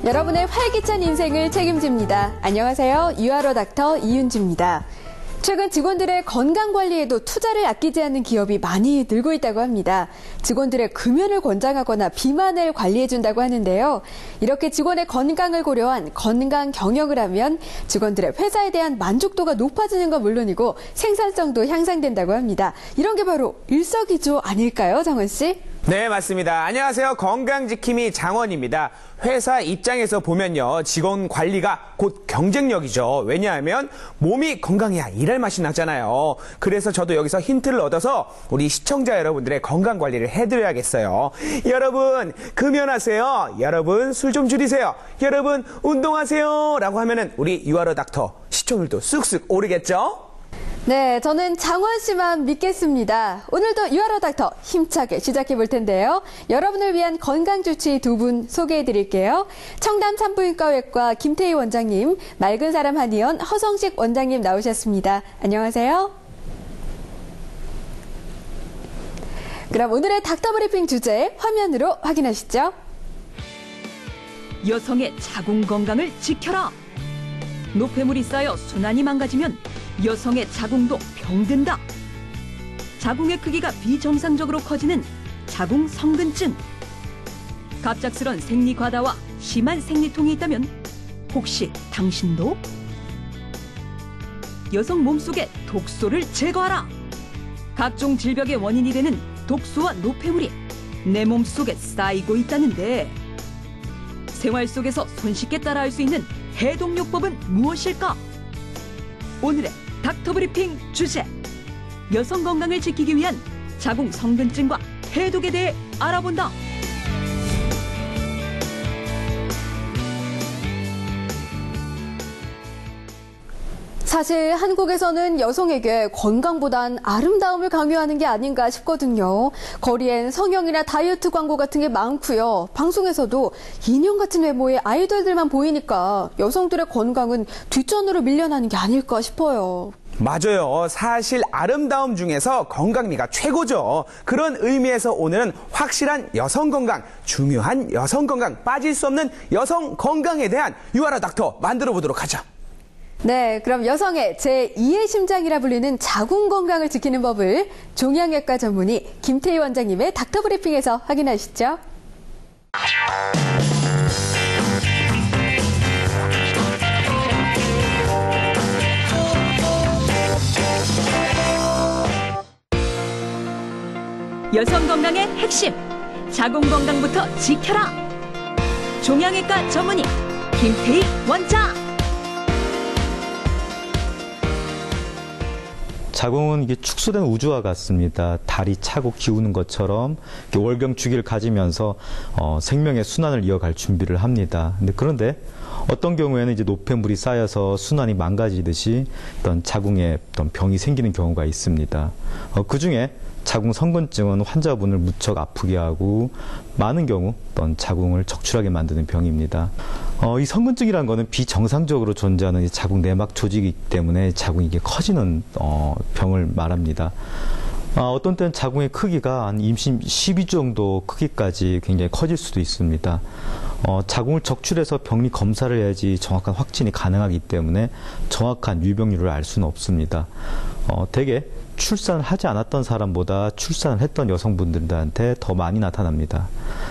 여러분의 활기찬 인생을 책임집니다. 안녕하세요. 유아로 닥터 이윤주입니다. 최근 직원들의 건강관리에도 투자를 아끼지 않는 기업이 많이 늘고 있다고 합니다. 직원들의 금연을 권장하거나 비만을 관리해준다고 하는데요. 이렇게 직원의 건강을 고려한 건강 경영을 하면 직원들의 회사에 대한 만족도가 높아지는 건 물론이고 생산성도 향상된다고 합니다. 이런 게 바로 일석이조 아닐까요, 장원 씨? 네, 맞습니다. 안녕하세요. 건강지킴이 장원입니다. 회사 입장에서 보면요, 직원 관리가 곧 경쟁력이죠. 왜냐하면 몸이 건강해야 일할 맛이 나잖아요. 그래서 저도 여기서 힌트를 얻어서 우리 시청자 여러분들의 건강 관리를 해드려야겠어요. 여러분 금연하세요. 여러분 술 좀 줄이세요. 여러분 운동하세요. 라고 하면은 우리 유아로 닥터 시청률도 쑥쑥 오르겠죠? 네, 저는 장원 씨만 믿겠습니다. 오늘도 유아로 닥터 힘차게 시작해 볼 텐데요. 여러분을 위한 건강주치 두 분 소개해 드릴게요. 청담 산부인과외과 김태희 원장님, 맑은 사람 한의원 허성식 원장님 나오셨습니다. 안녕하세요. 그럼 오늘의 닥터 브리핑 주제 화면으로 확인하시죠. 여성의 자궁 건강을 지켜라. 노폐물이 쌓여 순환이 망가지면 여성의 자궁도 병든다. 자궁의 크기가 비정상적으로 커지는 자궁 성근증. 갑작스런 생리 과다와 심한 생리통이 있다면 혹시 당신도? 여성 몸속의 독소를 제거하라. 각종 질병의 원인이 되는 독소와 노폐물이 내 몸속에 쌓이고 있다는데 생활 속에서 손쉽게 따라할 수 있는 해독요법은 무엇일까? 오늘의 닥터 브리핑 주제, 여성 건강을 지키기 위한 자궁 성근증과 해독에 대해 알아본다. 사실 한국에서는 여성에게 건강보단 아름다움을 강요하는 게 아닌가 싶거든요. 거리엔 성형이나 다이어트 광고 같은 게 많고요. 방송에서도 인형 같은 외모의 아이돌들만 보이니까 여성들의 건강은 뒷전으로 밀려나는 게 아닐까 싶어요. 맞아요. 사실 아름다움 중에서 건강미가 최고죠. 그런 의미에서 오늘은 확실한 여성 건강, 중요한 여성 건강, 빠질 수 없는 여성 건강에 대한 유아로 닥터 만들어 보도록 하죠. 네, 그럼 여성의 제2의 심장이라 불리는 자궁 건강을 지키는 법을 종양외과 전문의 김태희 원장님의 닥터 브리핑에서 확인하시죠. 여성 건강의 핵심, 자궁 건강부터 지켜라. 종양외과 전문의 김태희 원장. 자궁은 이게 축소된 우주와 같습니다. 달이 차고 기우는 것처럼 월경 주기를 가지면서 생명의 순환을 이어갈 준비를 합니다. 그런데 어떤 경우에는 이제 노폐물이 쌓여서 순환이 망가지듯이 어떤 자궁에 어떤 병이 생기는 경우가 있습니다. 그 중에 자궁 성근증은 환자분을 무척 아프게 하고 많은 경우 어떤 자궁을 적출하게 만드는 병입니다. 이 성근증이라는 것은 비정상적으로 존재하는 자궁 내막 조직이기 때문에 자궁이 이게 커지는 병을 말합니다. 어떤 때는 자궁의 크기가 한 임신 12주 정도 크기까지 굉장히 커질 수도 있습니다. 자궁을 적출해서 병리 검사를 해야지 정확한 확진이 가능하기 때문에 정확한 유병률을 알 수는 없습니다. 대개 출산을 하지 않았던 사람보다 출산을 했던 여성분들한테 더 많이 나타납니다.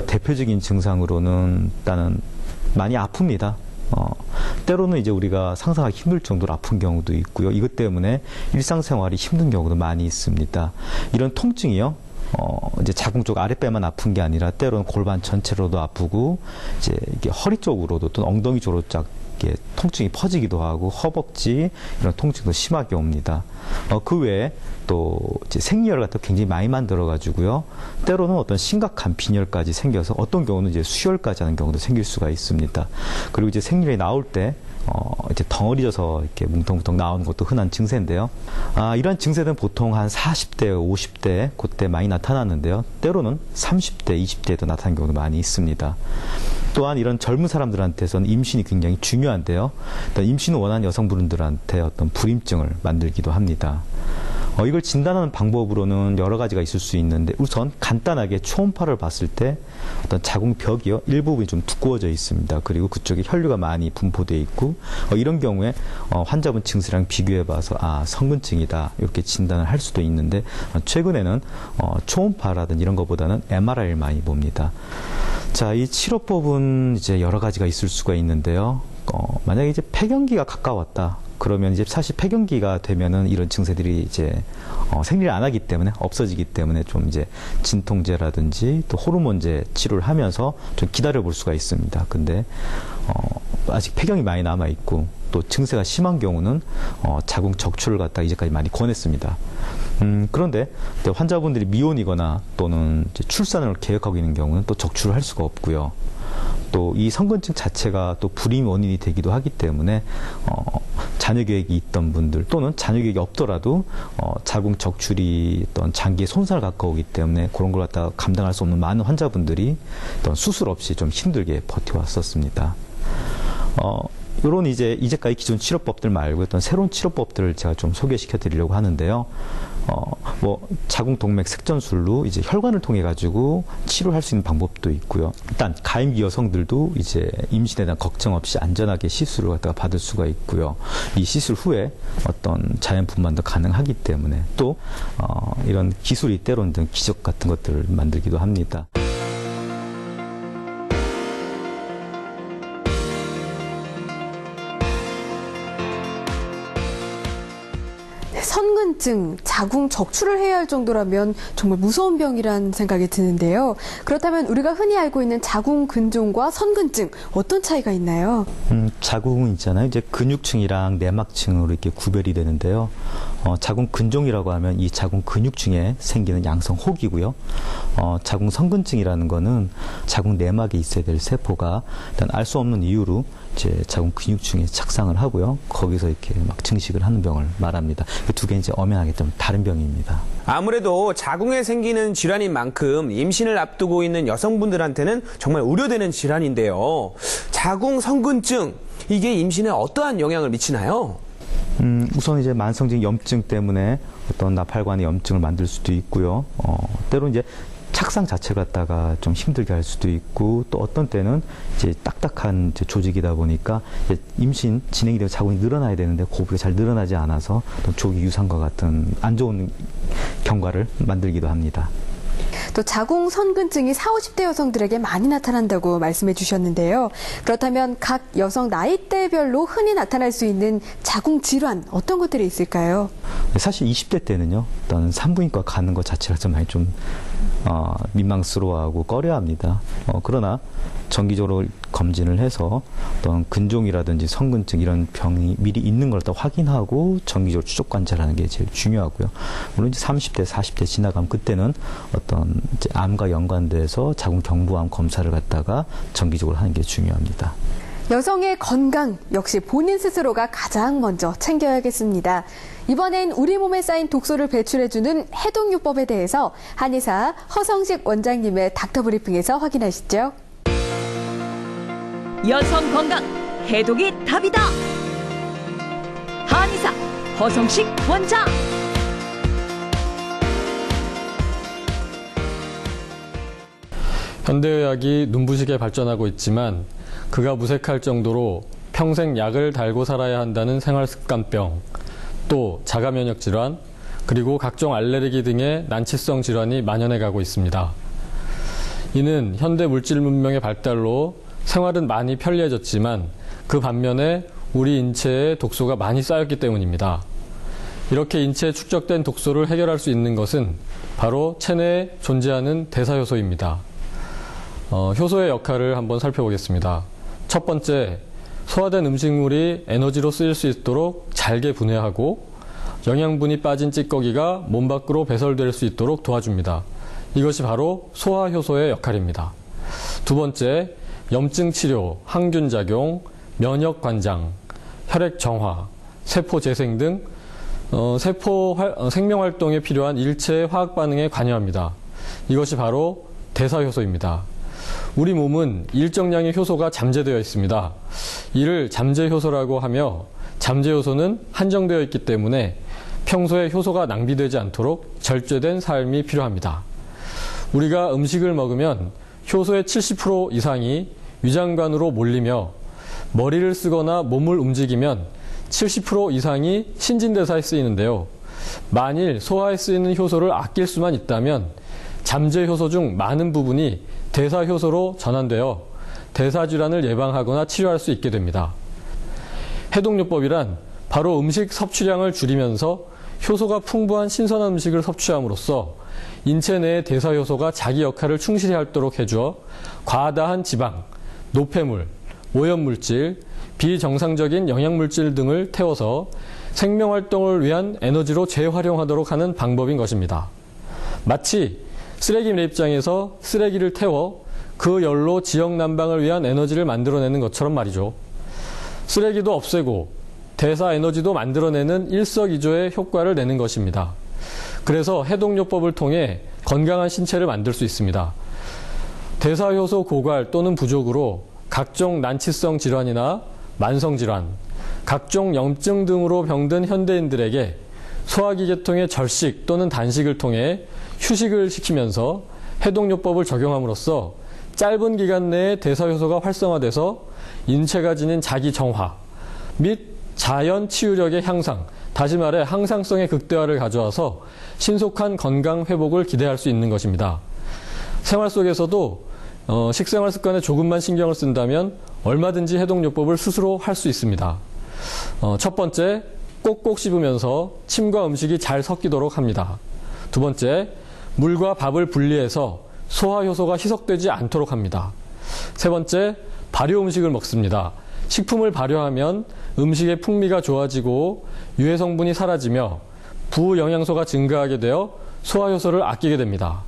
대표적인 증상으로는 일단은 많이 아픕니다. 때로는 이제 우리가 상상하기 힘들 정도로 아픈 경우도 있고요. 이것 때문에 일상생활이 힘든 경우도 많이 있습니다. 이런 통증이요. 이제 자궁 쪽 아랫배만 아픈 게 아니라 때로는 골반 전체로도 아프고 이제 이게 허리 쪽으로도 또 엉덩이 쪽으로 이렇게 통증이 퍼지기도 하고 허벅지 이런 통증도 심하게 옵니다. 그 외에 또 이제 생리혈 같은 거 굉장히 많이 만들어가지고요. 때로는 어떤 심각한 빈혈까지 생겨서 어떤 경우는 이제 수혈까지 하는 경우도 생길 수가 있습니다. 그리고 이제 생리혈이 나올 때 이제 덩어리져서 이렇게 뭉텅뭉텅 나오는 것도 흔한 증세인데요. 이런 증세는 보통 한 40대, 50대 그때 많이 나타나는데요. 때로는 30대, 20대에도 나타나는 경우도 많이 있습니다. 또한 이런 젊은 사람들한테서는 임신이 굉장히 중요한데요. 임신을 원하는 여성분들한테 어떤 불임증을 만들기도 합니다. 이걸 진단하는 방법으로는 여러 가지가 있을 수 있는데 우선 간단하게 초음파를 봤을 때 어떤 자궁벽이요 일부분이 좀 두꺼워져 있습니다. 그리고 그쪽에 혈류가 많이 분포되어 있고 이런 경우에 환자분 증세랑 비교해봐서 성근증이다 이렇게 진단을 할 수도 있는데 최근에는 초음파라든지 이런 것보다는 MRI를 많이 봅니다. 자, 이 치료법은 이제 여러 가지가 있을 수가 있는데요. 만약에 이제 폐경기가 가까웠다. 그러면 이제 사실 폐경기가 되면은 이런 증세들이 이제 생리를 안 하기 때문에 없어지기 때문에 좀 이제 진통제라든지 또 호르몬제 치료를 하면서 좀 기다려 볼 수가 있습니다. 근데 아직 폐경이 많이 남아 있고 또 증세가 심한 경우는 자궁 적출을 갖다가 이제까지 많이 권했습니다. 그런데 환자분들이 미혼이거나 또는 이제 출산을 계획하고 있는 경우는 또 적출을 할 수가 없고요. 또 이 성근증 자체가 또 불임 원인이 되기도 하기 때문에 자녀 계획이 있던 분들 또는 자녀 계획이 없더라도 자궁 적출이 어떤 장기에 손상을 가까우기 때문에 그런 걸 갖다가 감당할 수 없는 많은 환자분들이 어떤 수술 없이 좀 힘들게 버텨왔었습니다. 요런 이제까지 기존 치료법들 말고 어떤 새로운 치료법들을 제가 좀 소개시켜 드리려고 하는데요. 자궁 동맥 색전술로 이제 혈관을 통해 가지고 치료할 수 있는 방법도 있고요. 일단 가임기 여성들도 이제 임신에 대한 걱정 없이 안전하게 시술을 갖다가 받을 수가 있고요. 이 시술 후에 어떤 자연 분만도 가능하기 때문에 또 이런 기술이 때로는 기적 같은 것들을 만들기도 합니다. 선근증, 자궁 적출을 해야 할 정도라면 정말 무서운 병이라는 생각이 드는데요. 그렇다면 우리가 흔히 알고 있는 자궁 근종과 선근증 어떤 차이가 있나요? 자궁은 있잖아요. 이제 근육층이랑 내막층으로 이렇게 구별이 되는데요. 자궁 근종이라고 하면 이 자궁 근육층에 생기는 양성 혹이고요. 자궁 선근증이라는 거는 자궁 내막에 있어야 될 세포가 일단 알 수 없는 이유로 이제 자궁 근육층에 착상을 하고요. 거기서 이렇게 막 증식을 하는 병을 말합니다. 두 개 이제 엄연하게 좀 다른 병입니다. 아무래도 자궁에 생기는 질환인 만큼 임신을 앞두고 있는 여성분들한테는 정말 우려되는 질환인데요. 자궁 선근증, 이게 임신에 어떠한 영향을 미치나요? 우선 이제 만성적인 염증 때문에 어떤 나팔관의 염증을 만들 수도 있고요. 때로 이제 착상 자체를 갖다가 좀 힘들게 할 수도 있고 또 어떤 때는 이제 딱딱한 이제 조직이다 보니까 이제 임신 진행이 되고 자궁이 늘어나야 되는데 고비가 잘 늘어나지 않아서 조기 유산과 같은 안 좋은 경과를 만들기도 합니다. 또 자궁 선근증이 40, 50대 여성들에게 많이 나타난다고 말씀해 주셨는데요. 그렇다면 각 여성 나이대별로 흔히 나타날 수 있는 자궁 질환 어떤 것들이 있을까요? 사실 20대 때는요. 일단 산부인과 가는 것 자체가 좀 많이 좀 민망스러워하고 꺼려합니다. 그러나 정기적으로 검진을 해서 어떤 근종이라든지 선근증 이런 병이 미리 있는 걸 더 확인하고 정기적으로 추적 관찰하는 게 제일 중요하고요. 물론 이제 30대, 40대 지나가면 그때는 어떤 이제 암과 연관돼서 자궁 경부암 검사를 갖다가 정기적으로 하는 게 중요합니다. 여성의 건강 역시 본인 스스로가 가장 먼저 챙겨야겠습니다. 이번엔 우리 몸에 쌓인 독소를 배출해주는 해독요법에 대해서 한의사 허성식 원장님의 닥터브리핑에서 확인하시죠. 여성 건강 해독이 답이다. 한의사 허성식 원장. 현대의학이 눈부시게 발전하고 있지만 그가 무색할 정도로 평생 약을 달고 살아야 한다는 생활습관병, 또 자가면역 질환, 그리고 각종 알레르기 등의 난치성 질환이 만연해 가고 있습니다. 이는 현대 물질 문명의 발달로 생활은 많이 편리해졌지만 그 반면에 우리 인체에 독소가 많이 쌓였기 때문입니다. 이렇게 인체에 축적된 독소를 해결할 수 있는 것은 바로 체내에 존재하는 대사효소입니다. 효소의 역할을 한번 살펴보겠습니다. 첫 번째, 소화된 음식물이 에너지로 쓰일 수 있도록 잘게 분해하고 영양분이 빠진 찌꺼기가 몸 밖으로 배설될 수 있도록 도와줍니다. 이것이 바로 소화효소의 역할입니다. 두 번째, 염증 치료, 항균 작용, 면역 관장, 혈액 정화, 세포 재생 등 생명 활동에 필요한 일체의 화학 반응에 관여합니다. 이것이 바로 대사효소입니다. 우리 몸은 일정량의 효소가 잠재되어 있습니다. 이를 잠재효소라고 하며 잠재효소는 한정되어 있기 때문에 평소에 효소가 낭비되지 않도록 절제된 삶이 필요합니다. 우리가 음식을 먹으면 효소의 70% 이상이 위장관으로 몰리며 머리를 쓰거나 몸을 움직이면 70% 이상이 신진대사에 쓰이는데요. 만일 소화에 쓰이는 효소를 아낄 수만 있다면 잠재 효소 중 많은 부분이 대사 효소로 전환되어 대사 질환을 예방하거나 치료할 수 있게 됩니다. 해독요법이란 바로 음식 섭취량을 줄이면서 효소가 풍부한 신선한 음식을 섭취함으로써 인체 내의 대사 효소가 자기 역할을 충실히 하도록 해주어 과다한 지방, 노폐물, 오염물질, 비정상적인 영양물질 등을 태워서 생명활동을 위한 에너지로 재활용하도록 하는 방법인 것입니다. 마치 쓰레기 매립장에서 쓰레기를 태워 그 열로 지역 난방을 위한 에너지를 만들어내는 것처럼 말이죠. 쓰레기도 없애고 대사 에너지도 만들어내는 일석이조의 효과를 내는 것입니다. 그래서 해독요법을 통해 건강한 신체를 만들 수 있습니다. 대사효소 고갈 또는 부족으로 각종 난치성 질환이나 만성질환, 각종 염증 등으로 병든 현대인들에게 소화기 계통의 절식 또는 단식을 통해 휴식을 시키면서 해독요법을 적용함으로써 짧은 기간 내에 대사효소가 활성화돼서 인체가 지닌 자기 정화 및 자연 치유력의 향상, 다시 말해 항상성의 극대화를 가져와서 신속한 건강 회복을 기대할 수 있는 것입니다. 생활 속에서도 식생활 습관에 조금만 신경을 쓴다면 얼마든지 해독요법을 스스로 할 수 있습니다. 첫 번째, 꼭꼭 씹으면서 침과 음식이 잘 섞이도록 합니다. 두 번째, 물과 밥을 분리해서 소화효소가 희석되지 않도록 합니다. 세 번째, 발효 음식을 먹습니다. 식품을 발효하면 음식의 풍미가 좋아지고 유해 성분이 사라지며 부영양소가 증가하게 되어 소화효소를 아끼게 됩니다.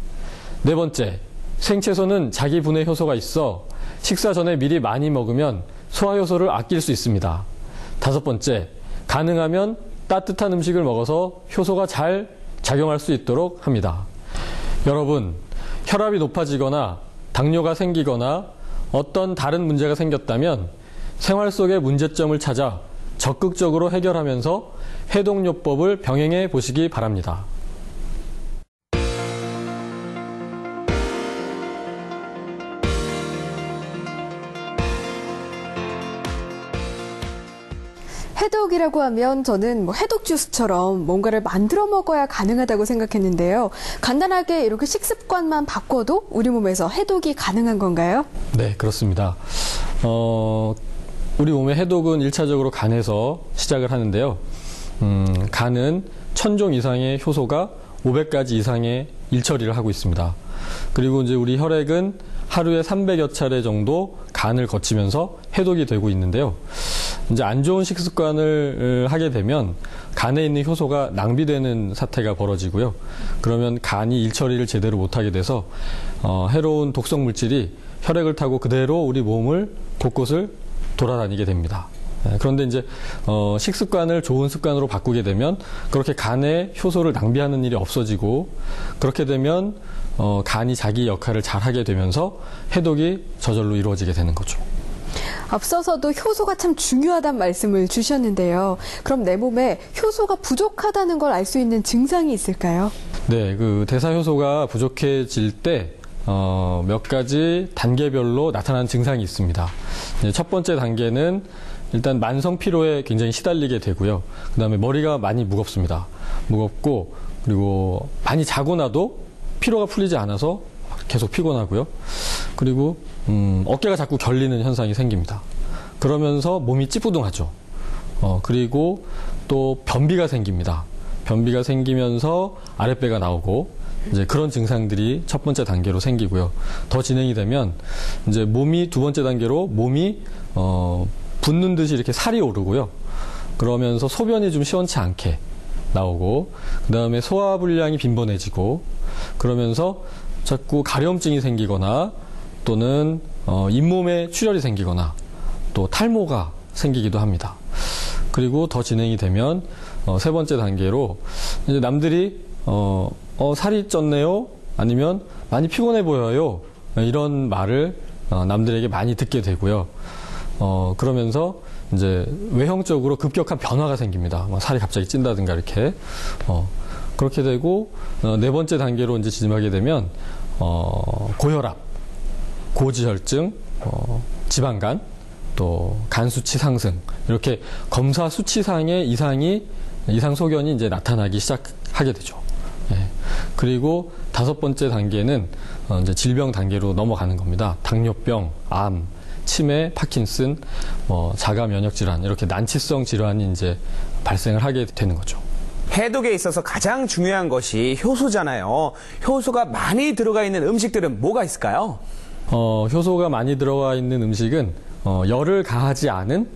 네 번째, 생채소는 자기 분해 효소가 있어 식사 전에 미리 많이 먹으면 소화효소를 아낄 수 있습니다. 다섯 번째, 가능하면 따뜻한 음식을 먹어서 효소가 잘 작용할 수 있도록 합니다. 여러분, 혈압이 높아지거나 당뇨가 생기거나 어떤 다른 문제가 생겼다면 생활 속의 문제점을 찾아 적극적으로 해결하면서 해독요법을 병행해 보시기 바랍니다. 해독이라고 하면 저는 해독 주스처럼 뭔가를 만들어 먹어야 가능하다고 생각했는데요. 간단하게 이렇게 식습관만 바꿔도 우리 몸에서 해독이 가능한 건가요? 네, 그렇습니다. 우리 몸의 해독은 1차적으로 간에서 시작을 하는데요. 간은 1000종 이상의 효소가 500가지 이상의 일처리를 하고 있습니다. 그리고 이제 우리 혈액은 하루에 300여 차례 정도 간을 거치면서 해독이 되고 있는데요. 이제 안 좋은 식습관을 하게 되면 간에 있는 효소가 낭비되는 사태가 벌어지고요. 그러면 간이 일처리를 제대로 못하게 돼서 해로운 독성 물질이 혈액을 타고 그대로 우리 몸을 곳곳을 돌아다니게 됩니다. 그런데 이제 식습관을 좋은 습관으로 바꾸게 되면 그렇게 간에 효소를 낭비하는 일이 없어지고, 그렇게 되면 간이 자기 역할을 잘하게 되면서 해독이 저절로 이루어지게 되는 거죠. 앞서서도 효소가 참 중요하다는 말씀을 주셨는데요. 그럼 내 몸에 효소가 부족하다는 걸 알 수 있는 증상이 있을까요? 네, 그 대사효소가 부족해질 때 몇 가지 단계별로 나타나는 증상이 있습니다. 첫 번째 단계는 일단 만성 피로에 굉장히 시달리게 되고요. 그 다음에 머리가 많이 무겁습니다. 무겁고, 그리고 많이 자고 나도 피로가 풀리지 않아서 계속 피곤하고요. 그리고 어깨가 자꾸 결리는 현상이 생깁니다. 그러면서 몸이 찌뿌둥하죠. 그리고 또 변비가 생깁니다. 변비가 생기면서 아랫배가 나오고, 이제 그런 증상들이 첫 번째 단계로 생기고요. 더 진행이 되면 이제 몸이 두 번째 단계로 몸이 붓는 듯이 이렇게 살이 오르고요. 그러면서 소변이 좀 시원치 않게 나오고, 그 다음에 소화불량이 빈번해지고, 그러면서 자꾸 가려움증이 생기거나 또는 잇몸에 출혈이 생기거나 또 탈모가 생기기도 합니다. 그리고 더 진행이 되면 세 번째 단계로 이제 남들이 살이 쪘네요, 아니면 많이 피곤해 보여요, 이런 말을 남들에게 많이 듣게 되고요. 그러면서 이제 외형적으로 급격한 변화가 생깁니다. 막 살이 갑자기 찐다든가 이렇게. 그렇게 되고, 네 번째 단계로 이제 진입하게 되면, 고혈압, 고지혈증, 지방간, 또 간 수치 상승, 이렇게 검사 수치상의 이상 소견이 이제 나타나기 시작하게 되죠. 예. 그리고 다섯 번째 단계는 이제 질병 단계로 넘어가는 겁니다. 당뇨병, 암, 치매, 파킨슨, 자가 면역 질환, 이렇게 난치성 질환이 이제 발생을 하게 되는 거죠. 해독에 있어서 가장 중요한 것이 효소잖아요. 효소가 많이 들어가 있는 음식들은 뭐가 있을까요? 효소가 많이 들어가 있는 음식은 열을 가하지 않은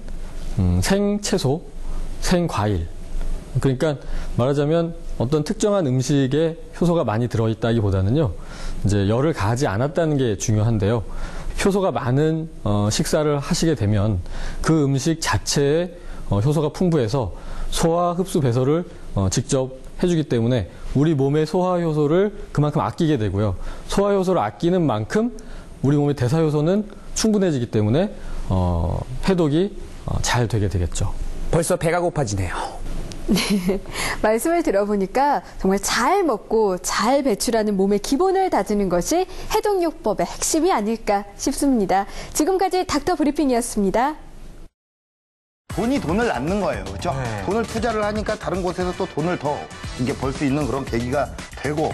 생채소, 생과일. 그러니까 말하자면 어떤 특정한 음식에 효소가 많이 들어있다기보다는요, 이제 열을 가하지 않았다는 게 중요한데요. 효소가 많은 식사를 하시게 되면 그 음식 자체에 효소가 풍부해서 소화, 흡수, 배설을 직접 해주기 때문에 우리 몸의 소화 효소를 그만큼 아끼게 되고요. 소화 효소를 아끼는 만큼 우리 몸의 대사 효소는 충분해지기 때문에 해독이 잘 되게 되겠죠. 벌써 배가 고파지네요. 네, 말씀을 들어보니까 정말 잘 먹고 잘 배출하는 몸의 기본을 다지는 것이 해독요법의 핵심이 아닐까 싶습니다. 지금까지 닥터 브리핑이었습니다. 돈이 돈을 낳는 거예요. 그렇죠? 네. 돈을 투자를 하니까 다른 곳에서 또 돈을 더 이게 벌 수 있는 그런 계기가 되고.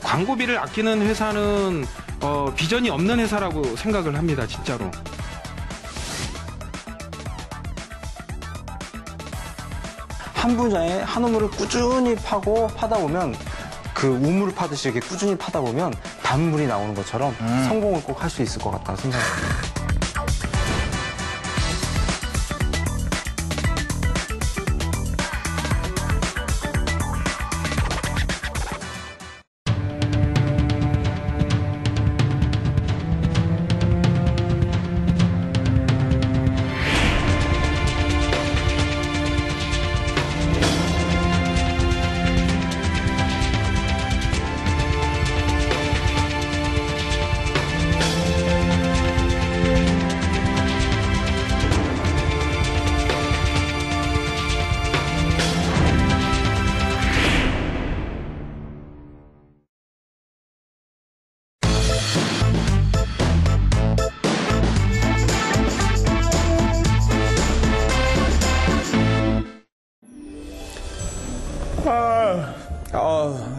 광고비를 아끼는 회사는 비전이 없는 회사라고 생각을 합니다. 진짜로. 한 분야에 한 우물을 꾸준히 파다 보면 그 우물을 파듯이 이렇게 꾸준히 파다 보면 단물이 나오는 것처럼 성공을 꼭 할 수 있을 것 같다는 생각입니다.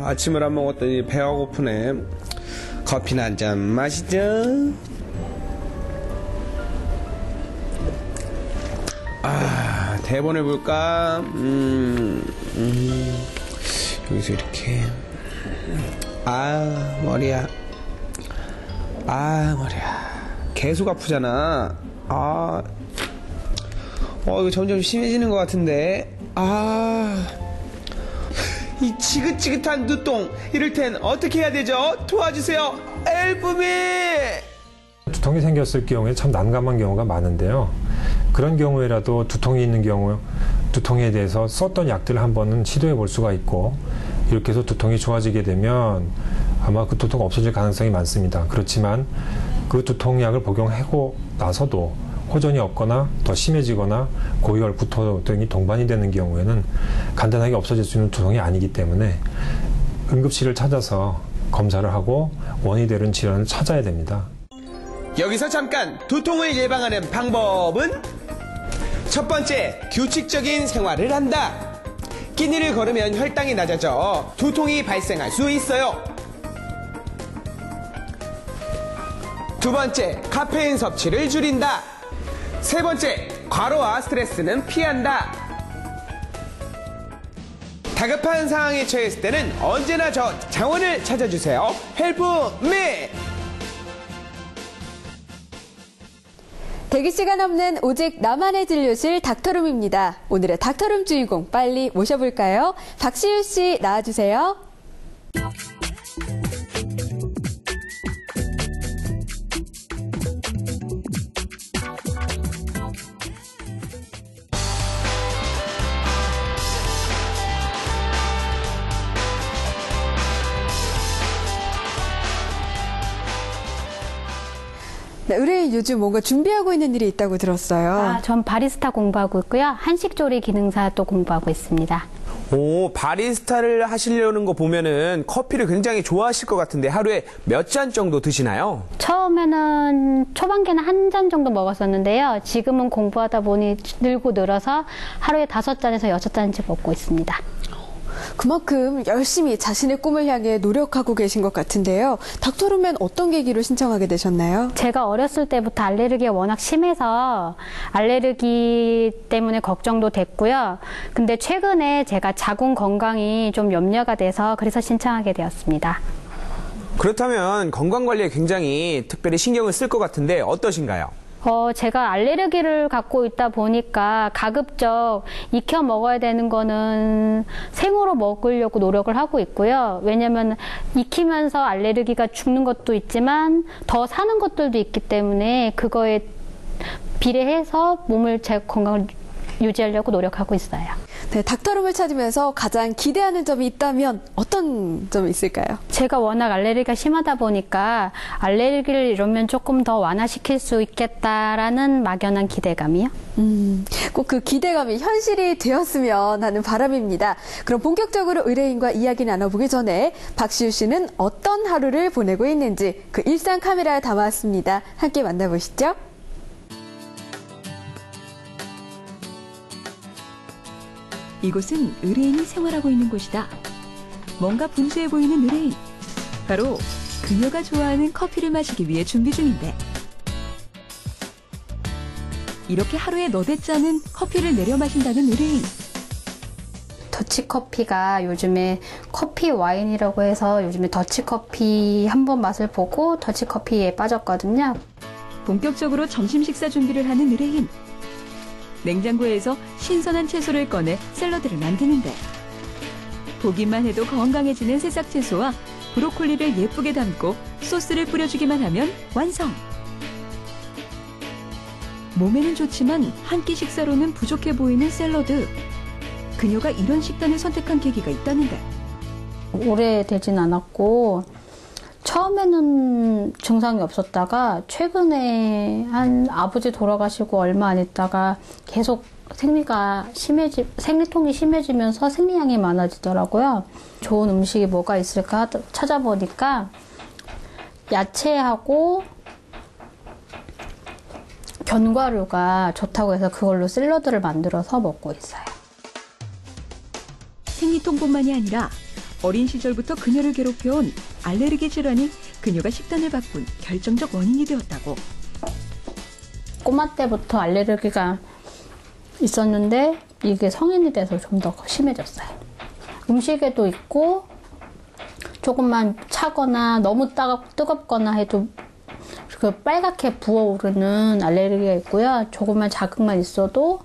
아침을 안 먹었더니 배가 고프네. 커피나 한잔 마시죠. 대본을 볼까? 여기서 이렇게. 머리야. 머리야. 계속 아프잖아. 이거 점점 심해지는 것 같은데. 이 지긋지긋한 두통, 이럴 땐 어떻게 해야 되죠? 도와주세요. 헬프미! 두통이 생겼을 경우에 참 난감한 경우가 많은데요. 그런 경우에라도 두통이 있는 경우, 두통에 대해서 썼던 약들을 한 번은 시도해 볼 수가 있고, 이렇게 해서 두통이 좋아지게 되면 아마 그 두통이 없어질 가능성이 많습니다. 그렇지만 그 두통약을 복용하고 나서도 호전이 없거나 더 심해지거나 고열, 구토 등이 동반이 되는 경우에는 간단하게 없어질 수 있는 두통이 아니기 때문에 응급실을 찾아서 검사를 하고 원인이 되는 질환을 찾아야 됩니다. 여기서 잠깐 두통을 예방하는 방법은? 첫 번째, 규칙적인 생활을 한다. 끼니를 걸으면 혈당이 낮아져 두통이 발생할 수 있어요. 두 번째, 카페인 섭취를 줄인다. 세 번째, 과로와 스트레스는 피한다. 다급한 상황에 처했을 때는 언제나 저 장원을 찾아주세요. 헬프미! 대기 시간 없는 오직 나만의 진료실 닥터룸입니다. 오늘의 닥터룸 주인공 빨리 모셔볼까요? 박시유 씨 나와주세요. 네, 의뢰인 요즘 뭔가 준비하고 있는 일이 있다고 들었어요. 전 바리스타 공부하고 있고요. 한식조리 기능사 또 공부하고 있습니다. 오, 바리스타를 하시려는 거 보면은 커피를 굉장히 좋아하실 것 같은데 하루에 몇 잔 정도 드시나요? 처음에는 초반기는 한 잔 정도 먹었었는데요. 지금은 공부하다 보니 늘어서 하루에 5잔에서 6잔씩 먹고 있습니다. 그만큼 열심히 자신의 꿈을 향해 노력하고 계신 것 같은데요. 닥터룸엔 어떤 계기로 신청하게 되셨나요? 제가 어렸을 때부터 알레르기가 워낙 심해서 알레르기 때문에 걱정도 됐고요. 근데 최근에 제가 자궁 건강이 좀 염려가 돼서 그래서 신청하게 되었습니다. 그렇다면 건강관리에 굉장히 특별히 신경을 쓸 것 같은데 어떠신가요? 제가 알레르기를 갖고 있다 보니까 가급적 익혀 먹어야 되는 거는 생으로 먹으려고 노력을 하고 있고요. 왜냐면 익히면서 알레르기가 죽는 것도 있지만 더 사는 것들도 있기 때문에 그거에 비례해서 제 건강을 유지하려고 노력하고 있어요. 네, 닥터룸을 찾으면서 가장 기대하는 점이 있다면 어떤 점이 있을까요? 제가 워낙 알레르기가 심하다 보니까 알레르기를 이러면 조금 더 완화시킬 수 있겠다라는 막연한 기대감이요. 꼭 그 기대감이 현실이 되었으면 하는 바람입니다. 그럼 본격적으로 의뢰인과 이야기 나눠보기 전에 박시우 씨는 어떤 하루를 보내고 있는지 그 일상 카메라에 담아왔습니다. 함께 만나보시죠. 이곳은 의뢰인이 생활하고 있는 곳이다. 뭔가 분주해 보이는 의뢰인. 바로 그녀가 좋아하는 커피를 마시기 위해 준비 중인데. 이렇게 하루에 너댓 잔은 커피를 내려 마신다는 의뢰인. 더치커피가 요즘에 커피 와인이라고 해서 요즘에 더치커피 한번 맛을 보고 더치커피에 빠졌거든요. 본격적으로 점심 식사 준비를 하는 의뢰인. 냉장고에서 신선한 채소를 꺼내 샐러드를 만드는데 보기만 해도 건강해지는 새싹 채소와 브로콜리를 예쁘게 담고 소스를 뿌려주기만 하면 완성! 몸에는 좋지만 한 끼 식사로는 부족해 보이는 샐러드. 그녀가 이런 식단을 선택한 계기가 있다는데. 오래되진 않았고 처음에는 증상이 없었다가 최근에 한 아버지 돌아가시고 얼마 안 있다가 계속 생리통이 심해지면서 생리량이 많아지더라고요. 좋은 음식이 뭐가 있을까 찾아보니까 야채하고 견과류가 좋다고 해서 그걸로 샐러드를 만들어서 먹고 있어요. 생리통뿐만이 아니라 어린 시절부터 그녀를 괴롭혀온 알레르기 질환이 그녀가 식단을 바꾼 결정적 원인이 되었다고. 꼬마 때부터 알레르기가 있었는데 이게 성인이 돼서 좀 더 심해졌어요. 음식에도 있고 조금만 차거나 너무 뜨겁거나 해도 그 빨갛게 부어오르는 알레르기가 있고요. 조금만 자극만 있어도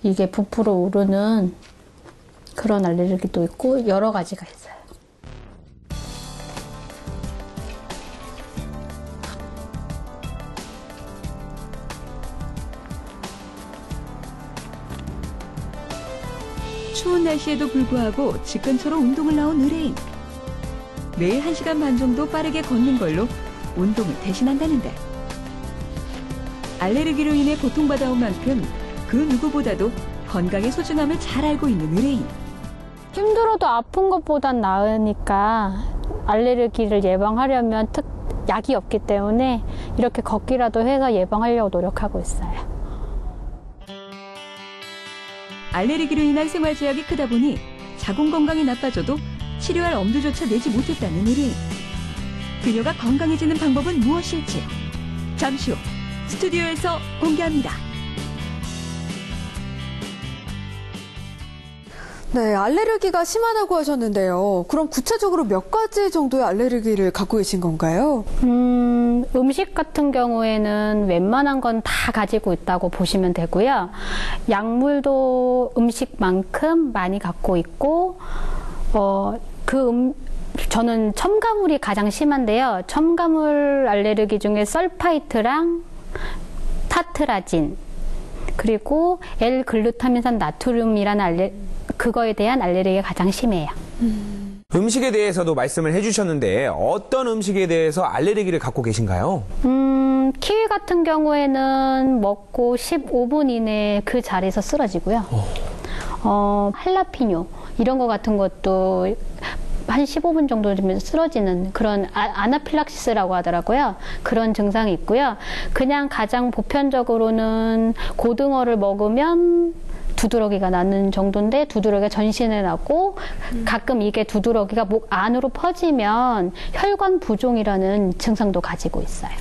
이게 부풀어 오르는 그런 알레르기도 있고 여러 가지가 있어요. 추운 날씨에도 불구하고 집 근처로 운동을 나온 의뢰인. 매일 1시간 반 정도 빠르게 걷는 걸로 운동을 대신한다는데. 알레르기로 인해 고통받아온 만큼 그 누구보다도 건강의 소중함을 잘 알고 있는 의뢰인. 힘들어도 아픈 것보단 나으니까 알레르기를 예방하려면 약이 없기 때문에 이렇게 걷기라도 해서 예방하려고 노력하고 있어요. 알레르기로 인한 생활 제약이 크다 보니 자궁 건강이 나빠져도 치료할 엄두조차 내지 못했다는 의뢰인. 그녀가 건강해지는 방법은 무엇일지 잠시 후 스튜디오에서 공개합니다. 네, 알레르기가 심하다고 하셨는데요. 그럼 구체적으로 몇 가지 정도의 알레르기를 갖고 계신 건가요? 음식 같은 경우에는 웬만한 건 다 가지고 있다고 보시면 되고요. 약물도 음식만큼 많이 갖고 있고, 저는 첨가물이 가장 심한데요. 첨가물 알레르기 중에 설파이트랑 타트라진, 그리고 L-글루타민산 나트륨이라는 그거에 대한 알레르기가 가장 심해요. 음식에 대해서도 말씀을 해주셨는데 어떤 음식에 대해서 알레르기를 갖고 계신가요? 키위 같은 경우에는 먹고 15분 이내에 그 자리에서 쓰러지고요. 할라피뇨 이런 거 같은 것도 한 15분 정도 되면 쓰러지는 그런 아나필락시스라고 하더라고요. 그런 증상이 있고요. 그냥 가장 보편적으로는 고등어를 먹으면 두드러기가 나는 정도인데 두드러기가 전신에 나고 가끔 이게 두드러기가 목 안으로 퍼지면 혈관 부종이라는 증상도 가지고 있어요.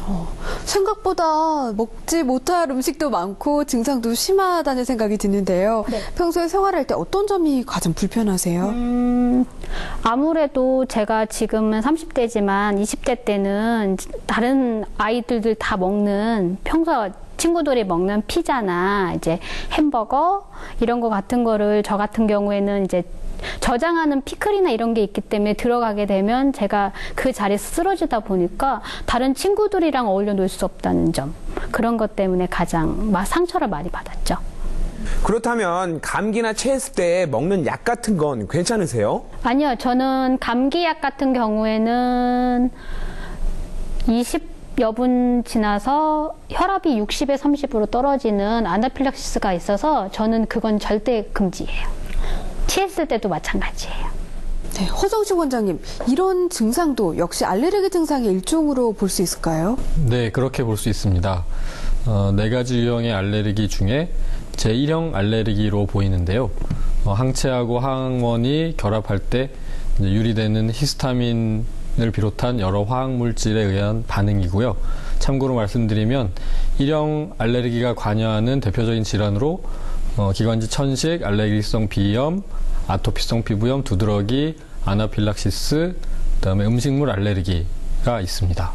생각보다 먹지 못할 음식도 많고 증상도 심하다는 생각이 드는데요. 네. 평소에 생활할 때 어떤 점이 가장 불편하세요? 아무래도 제가 지금은 30대지만 20대 때는 다른 아이들들 다 먹는 평소 친구들이 먹는 피자나 이제 햄버거 이런 거 같은 거를 저 같은 경우에는 이제 저장하는 피클이나 이런 게 있기 때문에 들어가게 되면 제가 그 자리에서 쓰러지다 보니까 다른 친구들이랑 어울려 놀 수 없다는 점 그런 것 때문에 가장 상처를 많이 받았죠. 그렇다면 감기나 체했을 때 먹는 약 같은 건 괜찮으세요? 아니요. 저는 감기약 같은 경우에는 20여 분 지나서 혈압이 60에 30으로 떨어지는 아나필락시스가 있어서 저는 그건 절대 금지예요. 취했을 때도 마찬가지예요. 네, 허정식 원장님, 이런 증상도 역시 알레르기 증상의 일종으로 볼 수 있을까요? 네, 그렇게 볼 수 있습니다. 4가지 유형의 알레르기 중에 제1형 알레르기로 보이는데요. 항체하고 항원이 결합할 때 이제 유리되는 히스타민을 비롯한 여러 화학물질에 의한 반응이고요. 참고로 말씀드리면 1형 알레르기가 관여하는 대표적인 질환으로 기관지 천식, 알레르기성 비염, 아토피성 피부염, 두드러기, 아나필락시스, 그다음에 음식물 알레르기가 있습니다.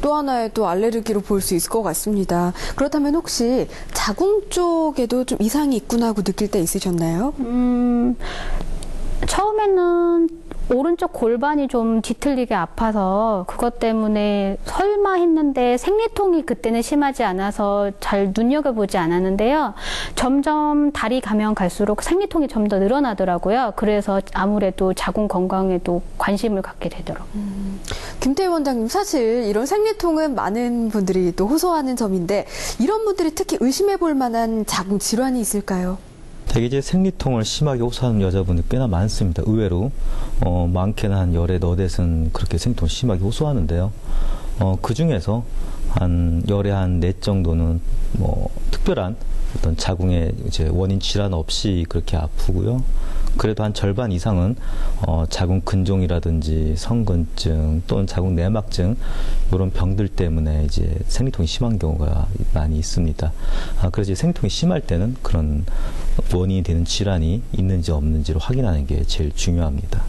또 하나의 또 알레르기로 볼 수 있을 것 같습니다. 그렇다면 혹시 자궁 쪽에도 좀 이상이 있구나 하고 느낄 때 있으셨나요? 처음에는 오른쪽 골반이 좀 뒤틀리게 아파서 그것 때문에 설마 했는데 생리통이 그때는 심하지 않아서 잘 눈여겨보지 않았는데요. 점점 달이 가면 갈수록 생리통이 좀 더 늘어나더라고요. 그래서 아무래도 자궁 건강에도 관심을 갖게 되더라고요. 김태희 원장님, 사실 이런 생리통은 많은 분들이 또 호소하는 점인데 이런 분들이 특히 의심해 볼 만한 자궁 질환이 있을까요? 되게 이제 생리통을 심하게 호소하는 여자분이 꽤나 많습니다. 의외로 많게는 한 열에 너댓은 그렇게 생리통을 심하게 호소하는데요. 그 중에서 한 열에 한 넷 정도는 뭐 특별한 어떤 자궁의 이제 원인 질환 없이 그렇게 아프고요. 그래도 한 절반 이상은 자궁 근종이라든지 성근증 또는 자궁 내막증 이런 병들 때문에 이제 생리통이 심한 경우가 많이 있습니다. 그래서 생리통이 심할 때는 그런 원인이 되는 질환이 있는지 없는지를 확인하는 게 제일 중요합니다.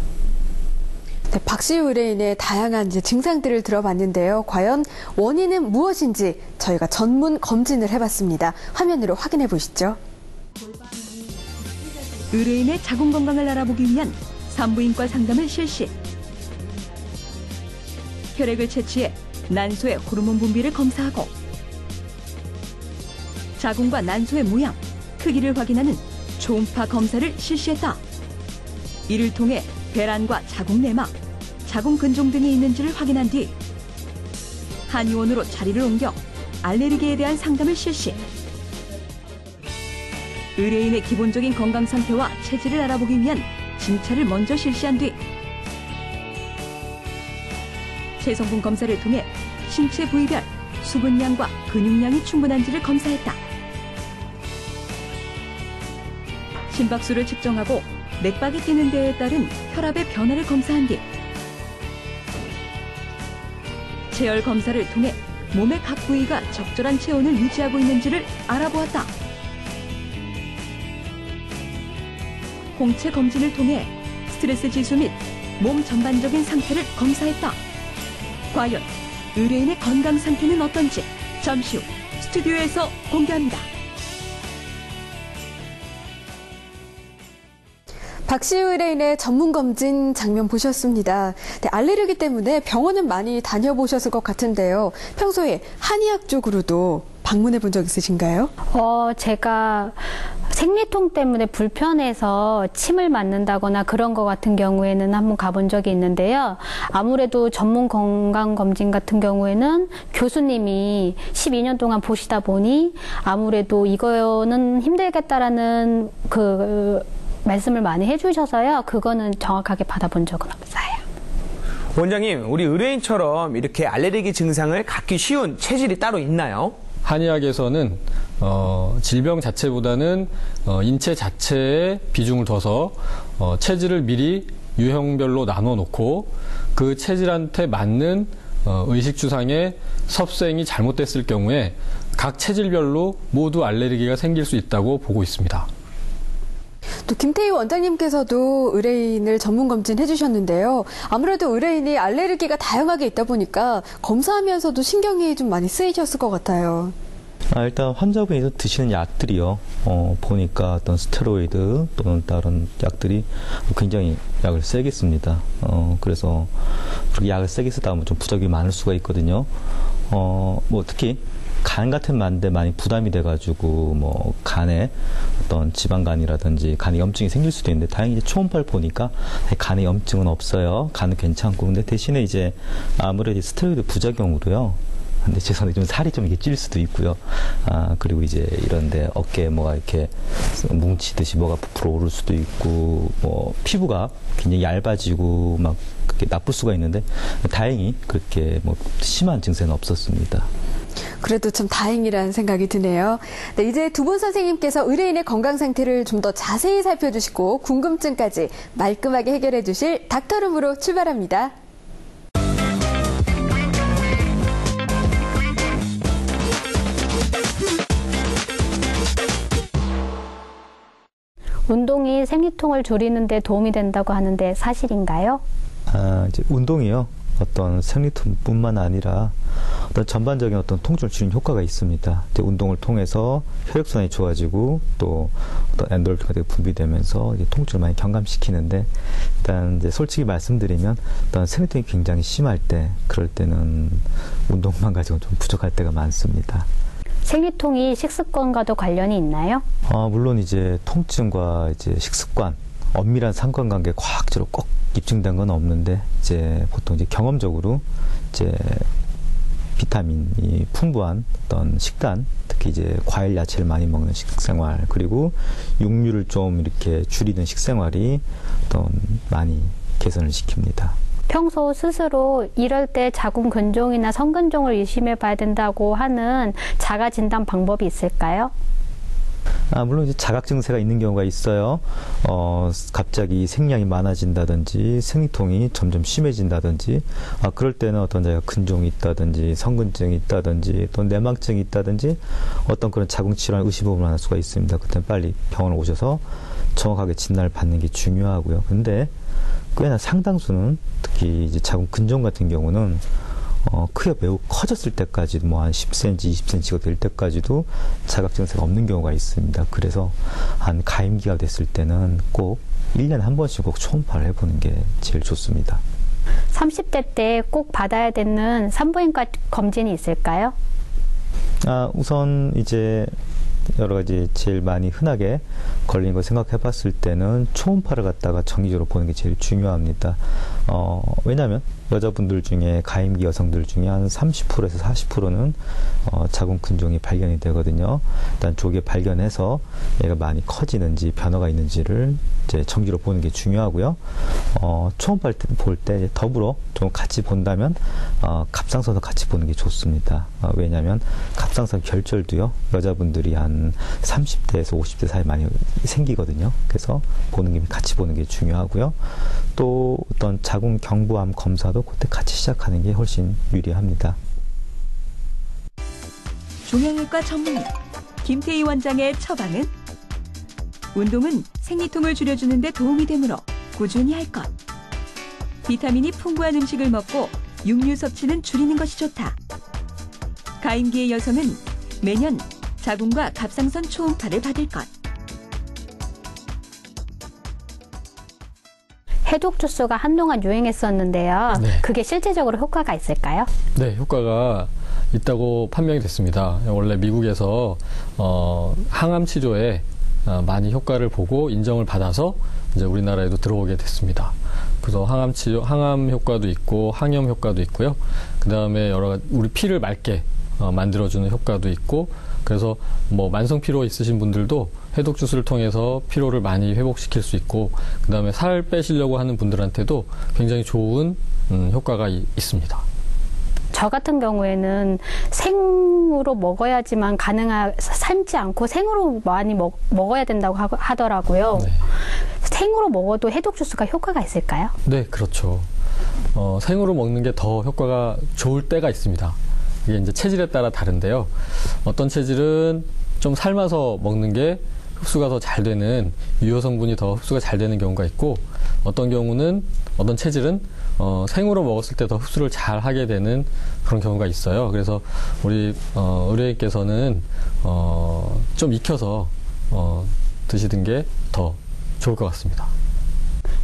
네, 박시우 의뢰인의 다양한 이제 증상들을 들어봤는데요. 과연 원인은 무엇인지 저희가 전문 검진을 해봤습니다. 화면으로 확인해 보시죠. 의뢰인의 자궁 건강을 알아보기 위한 산부인과 상담을 실시. 혈액을 채취해 난소의 호르몬 분비를 검사하고 자궁과 난소의 모양, 크기를 확인하는 초음파 검사를 실시했다. 이를 통해 배란과 자궁 내막, 자궁 근종 등이 있는지를 확인한 뒤 한의원으로 자리를 옮겨 알레르기에 대한 상담을 실시. 의뢰인의 기본적인 건강 상태와 체질을 알아보기 위한 진찰을 먼저 실시한 뒤 체성분 검사를 통해 신체 부위별 수분량과 근육량이 충분한지를 검사했다. 심박수를 측정하고 맥박이 뛰는 데에 따른 혈압의 변화를 검사한 뒤 체열 검사를 통해 몸의 각 부위가 적절한 체온을 유지하고 있는지를 알아보았다. 홍채 검진을 통해 스트레스 지수 및 몸 전반적인 상태를 검사했다. 과연 의뢰인의 건강 상태는 어떤지 잠시 후 스튜디오에서 공개합니다. 박시우 의뢰인의 전문검진 장면 보셨습니다. 네, 알레르기 때문에 병원은 많이 다녀보셨을 것 같은데요. 평소에 한의학 쪽으로도 방문해 본 적 있으신가요? 제가 생리통 때문에 불편해서 침을 맞는다거나 그런 거 같은 경우에는 한번 가본 적이 있는데요. 아무래도 전문 건강검진 같은 경우에는 교수님이 12년 동안 보시다 보니 아무래도 이거는 힘들겠다라는 그 말씀을 많이 해주셔서요. 그거는 정확하게 받아본 적은 없어요. 원장님, 우리 의뢰인처럼 이렇게 알레르기 증상을 갖기 쉬운 체질이 따로 있나요? 한의학에서는 질병 자체보다는 인체 자체에 비중을 둬서 체질을 미리 유형별로 나눠 놓고 그 체질한테 맞는 의식주상의 섭생이 잘못됐을 경우에 각 체질별로 모두 알레르기가 생길 수 있다고 보고 있습니다. 또 김태희 원장님께서도 의뢰인을 전문 검진해 주셨는데요. 아무래도 의뢰인이 알레르기가 다양하게 있다 보니까 검사하면서도 신경이 좀 많이 쓰이셨을 것 같아요. 일단 환자분이 드시는 약들이요. 보니까 어떤 스테로이드 또는 다른 약들이 굉장히 약을 세게 씁니다. 그래서 그렇게 약을 세게 쓰다 보면 좀 부작용이 많을 수가 있거든요. 뭐 특히 간 같은 만데 많이 부담이 돼가지고 뭐 간에 어떤 지방간이라든지 간에 염증이 생길 수도 있는데 다행히 이제 초음파를 보니까 간에 염증은 없어요. 간은 괜찮고 근데 대신에 이제 아무래도 스테로이드 부작용으로요. 근데 제 손에 좀 살이 좀 이렇게 찔 수도 있고요. 그리고 이제 이런데 어깨에 뭐가 이렇게 뭉치듯이 뭐가 부풀어 오를 수도 있고 뭐 피부가 굉장히 얇아지고 막 그렇게 나쁠 수가 있는데 다행히 그렇게 뭐 심한 증세는 없었습니다. 그래도 참 다행이라는 생각이 드네요. 네, 이제 두 분 선생님께서 의뢰인의 건강 상태를 좀 더 자세히 살펴주시고 궁금증까지 말끔하게 해결해 주실 닥터룸으로 출발합니다. 운동이 생리통을 줄이는 데 도움이 된다고 하는데 사실인가요? 이제 운동이요. 어떤 생리통뿐만 아니라 어떤 전반적인 어떤 통증을 줄이는 효과가 있습니다. 이제 운동을 통해서 혈액순환이 좋아지고 또 어떤 엔도르핀 같은 게 분비되면서 이제 통증을 많이 경감시키는데 일단 이제 솔직히 말씀드리면 어떤 생리통이 굉장히 심할 때 그럴 때는 운동만 가지고 좀 부족할 때가 많습니다. 생리통이 식습관과도 관련이 있나요? 물론 이제 통증과 이제 식습관 엄밀한 상관관계 과학적으로 꼭 입증된 건 없는데 이제 보통 이제 경험적으로 이제 비타민이 풍부한 어떤 식단, 특히 이제 과일 야채를 많이 먹는 식생활 그리고 육류를 좀 이렇게 줄이는 식생활이 어떤 많이 개선을 시킵니다. 평소 스스로 이럴 때 자궁근종이나 성근종을 의심해 봐야 된다고 하는 자가 진단 방법이 있을까요? 물론 이제 자각 증세가 있는 경우가 있어요. 갑자기 생량이 많아진다든지 생리통이 점점 심해진다든지 그럴 때는 어떤 자가 근종이 있다든지 성근증이 있다든지 또 내막증이 있다든지 어떤 그런 자궁 질환 의심을 할 수가 있습니다. 그때 빨리 병원을 오셔서 정확하게 진단을 받는 게 중요하고요. 근데 꽤나 상당수는 특히 이제 자궁 근종 같은 경우는 크기가 매우 커졌을 때까지 뭐 한 10cm, 20cm가 될 때까지도 자각 증세가 없는 경우가 있습니다. 그래서 한 가임기가 됐을 때는 꼭 1년에 한 번씩 꼭 초음파를 해보는 게 제일 좋습니다. 30대 때 꼭 받아야 되는 산부인과 검진이 있을까요? 우선 이제 여러 가지 제일 많이 흔하게 걸리는 거 생각해 봤을 때는 초음파를 갖다가 정기적으로 보는 게 제일 중요합니다. 왜냐하면 여자분들 중에 가임기 여성들 중에 한 30%에서 40%는 자궁 근종이 발견이 되거든요. 일단 조기에 발견해서 얘가 많이 커지는지 변화가 있는지를 이제 정기로 보는 게 중요하고요. 초음파를 볼 때 더불어 좀 같이 본다면 갑상선도 같이 보는 게 좋습니다. 왜냐하면 갑상선 결절도요 여자분들이 한 30대에서 50대 사이 많이 생기거든요. 그래서 보는 김에 같이 보는 게 중요하고요. 또 어떤 자궁 경부암 검사도 그때 같이 시작하는 게 훨씬 유리합니다. 종양외과 전문의 김태희 원장의 처방은 운동은 생리통을 줄여주는 데 도움이 되므로 꾸준히 할 것. 비타민이 풍부한 음식을 먹고 육류 섭취는 줄이는 것이 좋다. 가임기의 여성은 매년 자궁과 갑상선 초음파를 받을 것. 해독 주스가 한동안 유행했었는데요. 네. 그게 실제적으로 효과가 있을까요? 네, 효과가 있다고 판명이 됐습니다. 원래 미국에서 항암 치료에 많이 효과를 보고 인정을 받아서 이제 우리나라에도 들어오게 됐습니다. 그래서 항암 치료, 항암 효과도 있고 항염 효과도 있고요. 그 다음에 여러 가지 우리 피를 맑게 만들어주는 효과도 있고, 그래서 뭐 만성 피로 있으신 분들도 해독 주스를 통해서 피로를 많이 회복시킬 수 있고, 그 다음에 살 빼시려고 하는 분들한테도 굉장히 좋은 효과가 있습니다. 저 같은 경우에는 생으로 먹어야지만 삶지 않고 생으로 많이 먹어야 된다고 하더라고요. 네. 생으로 먹어도 해독 주스가 효과가 있을까요? 네, 그렇죠. 생으로 먹는 게 더 효과가 좋을 때가 있습니다. 이게 이제 체질에 따라 다른데요. 어떤 체질은 좀 삶아서 먹는 게 흡수가 더 잘 되는, 유효 성분이 더 흡수가 잘 되는 경우가 있고, 어떤 경우는 어떤 체질은 생으로 먹었을 때 더 흡수를 잘 하게 되는 그런 경우가 있어요. 그래서 우리 의뢰인께서는 좀 익혀서 드시는 게 더 좋을 것 같습니다.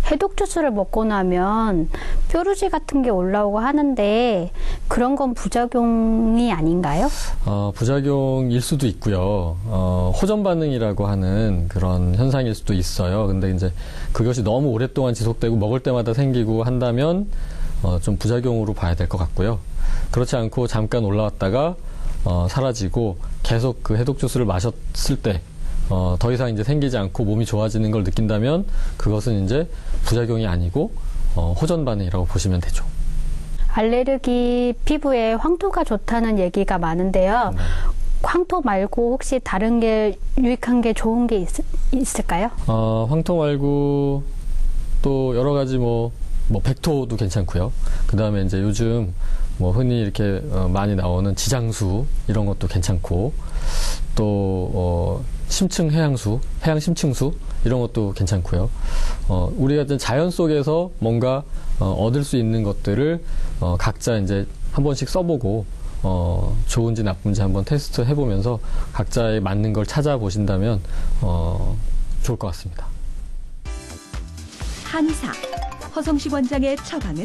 해독 주스를 먹고 나면 뾰루지 같은 게 올라오고 하는데 그런 건 부작용이 아닌가요? 부작용일 수도 있고요. 호전 반응이라고 하는 그런 현상일 수도 있어요. 근데 이제 그것이 너무 오랫동안 지속되고 먹을 때마다 생기고 한다면 좀 부작용으로 봐야 될 것 같고요. 그렇지 않고 잠깐 올라왔다가 사라지고 계속 그 해독 주스를 마셨을 때 더 이상 이제 생기지 않고 몸이 좋아지는 걸 느낀다면 그것은 이제 부작용이 아니고 호전 반응이라고 보시면 되죠. 알레르기 피부에 황토가 좋다는 얘기가 많은데요. 네. 황토 말고 혹시 다른 게 유익한 게 좋은 게 있을까요? 황토 말고 또 여러 가지 뭐 백토도 괜찮고요. 그 다음에 이제 요즘 뭐 흔히 이렇게 많이 나오는 지장수 이런 것도 괜찮고, 또 심층 해양수, 해양 심층수 이런 것도 괜찮고요. 우리가 자연 속에서 뭔가 얻을 수 있는 것들을 각자 이제 한 번씩 써보고 좋은지 나쁜지 한번 테스트 해보면서 각자에 맞는 걸 찾아보신다면 좋을 것 같습니다. 한의사 허성식 원장의 처방은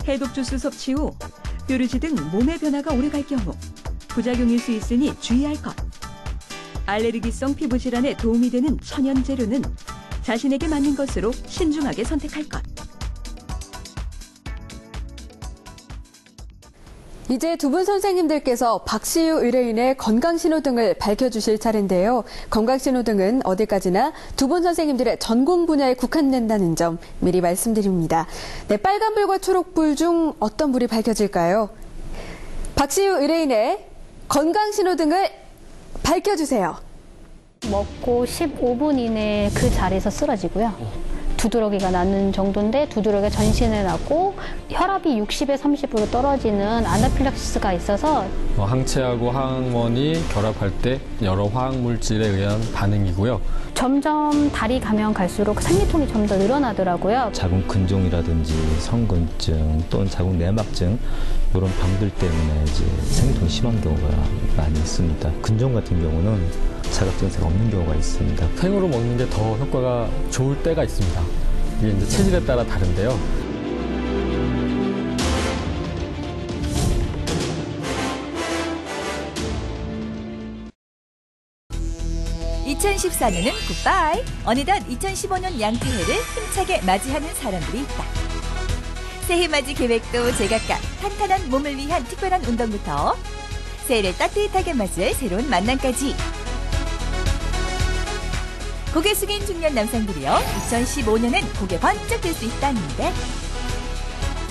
해독 주스 섭취 후 뾰루지 등 몸의 변화가 오래갈 경우 부작용일 수 있으니 주의할 것. 알레르기성 피부 질환에 도움이 되는 천연 재료는 자신에게 맞는 것으로 신중하게 선택할 것. 이제 두 분 선생님들께서 박시우 의뢰인의 건강신호등을 밝혀주실 차례인데요. 건강신호등은 어디까지나 두 분 선생님들의 전공 분야에 국한된다는 점 미리 말씀드립니다. 네, 빨간불과 초록불 중 어떤 불이 밝혀질까요? 박시우 의뢰인의 건강신호등을 밝혀주세요. 먹고 15분 이내에 그 자리에서 쓰러지고요. 두드러기가 나는 정도인데 두드러기가 전신에 나고 혈압이 60에 30으로 떨어지는 아나필락시스가 있어서 항체하고 항원이 결합할 때 여러 화학물질에 의한 반응이고요. 점점 달이 가면 갈수록 생리통이 좀 더 늘어나더라고요. 자궁 근종이라든지 성근증 또는 자궁 내막증 이런 병들 때문에 이제 생리통이 심한 경우가 많이 있습니다. 근종 같은 경우는 자각 증세가 없는 경우가 있습니다. 생으로 먹는 게 더 효과가 좋을 때가 있습니다. 이게 이제 체질에 따라 다른데요. 2014년은 굿바이. 어느덧 2015년 양띠해를 힘차게 맞이하는 사람들이 있다. 새해 맞이 계획도 제각각 탄탄한 몸을 위한 특별한 운동부터 새해를 따뜻하게 맞을 새로운 만남까지. 고개 숙인 중년 남성들이여 2015년은 고개 번쩍 들 수 있다는데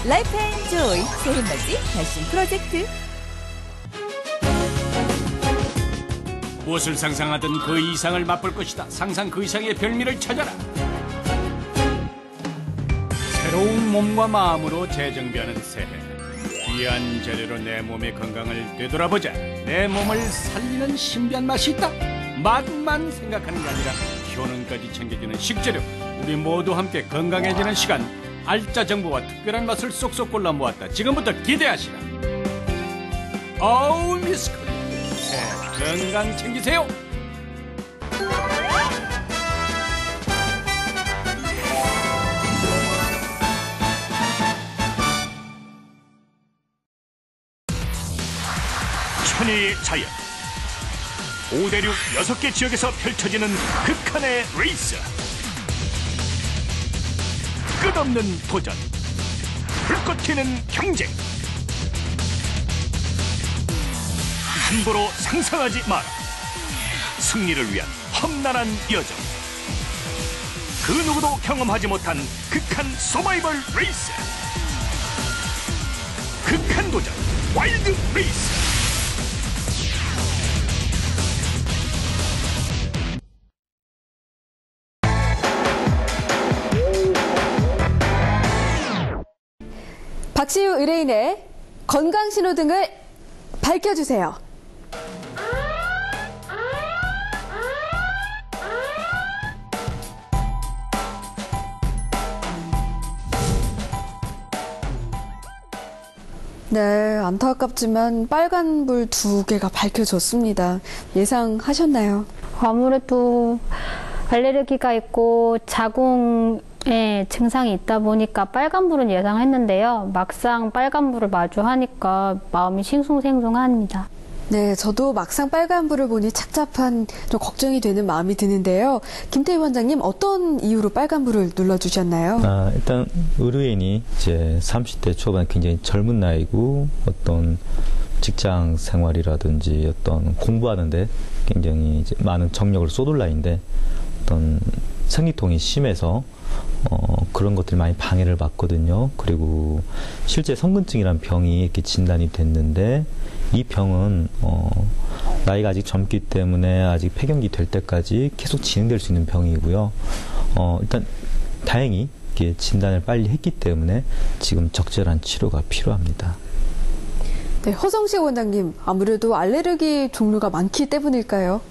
라이프 앤 조이 새해 맞이 결심 프로젝트. 무엇을 상상하든 그 이상을 맛볼 것이다. 상상 그 이상의 별미를 찾아라. 새로운 몸과 마음으로 재정비하는 새해. 귀한 재료로 내 몸의 건강을 되돌아보자. 내 몸을 살리는 신비한 맛이 있다. 맛만 생각하는 게 아니라 효능까지 챙겨주는 식재료. 우리 모두 함께 건강해지는 시간. 알짜 정보와 특별한 맛을 쏙쏙 골라 모았다. 지금부터 기대하시라. 어우 미스코리. 건강 챙기세요. 천혜의 자연 5대륙 6개 지역에서 펼쳐지는 극한의 레이스 끝없는 도전 불꽃 튀는 경쟁 함부로 상상하지 마라 승리를 위한 험난한 여정 그 누구도 경험하지 못한 극한 서바이벌 레이스 극한 도전 와일드 레이스 박시우 의뢰인의 건강 신호등을 밝혀주세요. 네, 안타깝지만 빨간불 2개가 밝혀졌습니다. 예상하셨나요? 아무래도 알레르기가 있고 자궁에 증상이 있다 보니까 빨간불은 예상했는데요. 막상 빨간불을 마주하니까 마음이 싱숭생숭합니다. 네, 저도 막상 빨간불을 보니 착잡한 좀 걱정이 되는 마음이 드는데요. 김태희 원장님, 어떤 이유로 빨간불을 눌러주셨나요? 일단 의료인이 이제 30대 초반 굉장히 젊은 나이고 어떤 직장 생활이라든지 어떤 공부하는데 굉장히 이제 많은 정력을 쏟을 나이인데 어떤 생리통이 심해서 그런 것들이 많이 방해를 받거든요. 그리고 실제 성근증이라는 병이 이렇게 진단이 됐는데 이 병은 나이가 아직 젊기 때문에 아직 폐경기 될 때까지 계속 진행될 수 있는 병이고요. 일단 다행히 이렇게 진단을 빨리 했기 때문에 지금 적절한 치료가 필요합니다. 네, 허성식 원장님, 아무래도 알레르기 종류가 많기 때문일까요?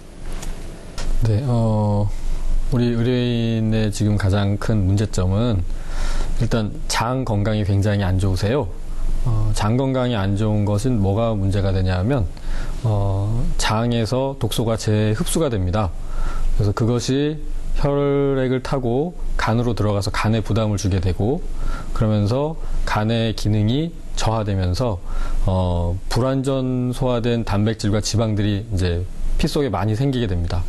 네, 우리 의뢰인의 지금 가장 큰 문제점은 일단 장 건강이 굉장히 안 좋으세요. 장 건강이 안 좋은 것은 뭐가 문제가 되냐면 장에서 독소가 재흡수가 됩니다. 그래서 그것이 혈액을 타고 간으로 들어가서 간에 부담을 주게 되고 그러면서 간의 기능이 저하되면서 불완전 소화된 단백질과 지방들이 이제 피 속에 많이 생기게 됩니다.